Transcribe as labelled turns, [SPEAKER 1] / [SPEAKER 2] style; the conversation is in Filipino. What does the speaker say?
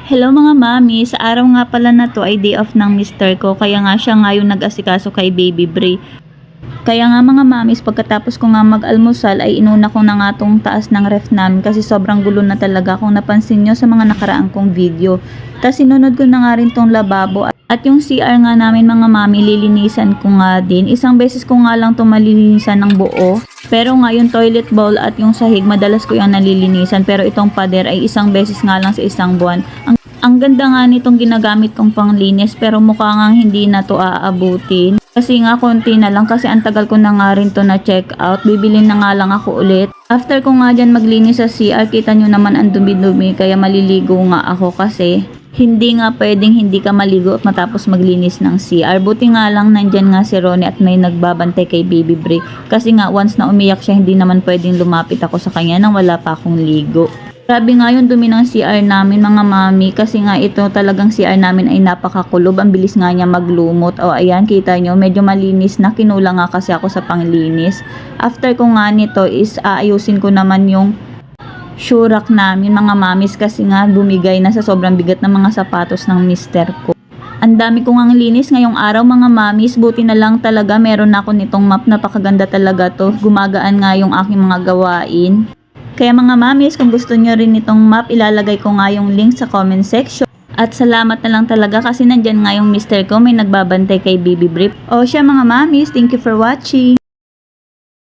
[SPEAKER 1] Hello mga mami, sa araw nga pala na to ay day off ng mister ko kaya nga siya ngayon nag-asikaso kay Baby Bray. Kaya nga mga mamis, pagkatapos ko nga mag-almusal ay inuna ko na nga tong taas ng ref namin kasi sobrang gulo na talaga kung napansin nyo sa mga nakaraang kong video. Tapos sinunod ko na nga rin tong lababo at yung CR nga namin mga mami, lilinisan ko nga din. Isang beses ko nga lang to malilinisan ng buo. Pero nga yung toilet bowl at yung sahig, madalas ko yung nalilinisan. Pero itong pader ay isang beses nga lang sa isang buwan. Ang ganda nga nitong ginagamit kong panglinis pero mukha nga hindi na to aabutin. Kasi nga konti na lang kasi ang tagal ko na nga rin to na check out. Bibilin na nga lang ako ulit. After ko nga dyan maglinis sa CR, kita nyo naman ang dumi-dumi kaya maliligo nga ako kasi hindi nga pwedeng hindi ka maligo at matapos maglinis ng CR. Buti nga lang nandyan nga si Ronnie at may nagbabantay kay Baby Bray. Kasi nga once na umiyak siya, hindi naman pwedeng lumapit ako sa kanya nang wala pa akong ligo. Grabe nga yung dumi ng CR namin mga mami kasi nga ito talagang CR namin ay napakakulob. Ang bilis nga niya maglumot. O ayan, kita nyo medyo malinis na, kinulang nga kasi ako sa panglinis. After ko nga nito is aayusin ko naman yung shoe rack namin mga mamis kasi nga bumigay na sa sobrang bigat ng mga sapatos ng mister ko. Ang dami ko ngang linis ngayong araw mga mamis, buti na lang talaga meron na ako nitong map, napakaganda talaga to. Gumagaan nga yung aking mga gawain. Kaya mga mamis, kung gusto nyo rin itong map, ilalagay ko nga yung link sa comment section. At salamat na lang talaga kasi nandyan nga yung mister ko, may nagbabantay kay Baby Bray. O siya mga mamis, thank you for watching.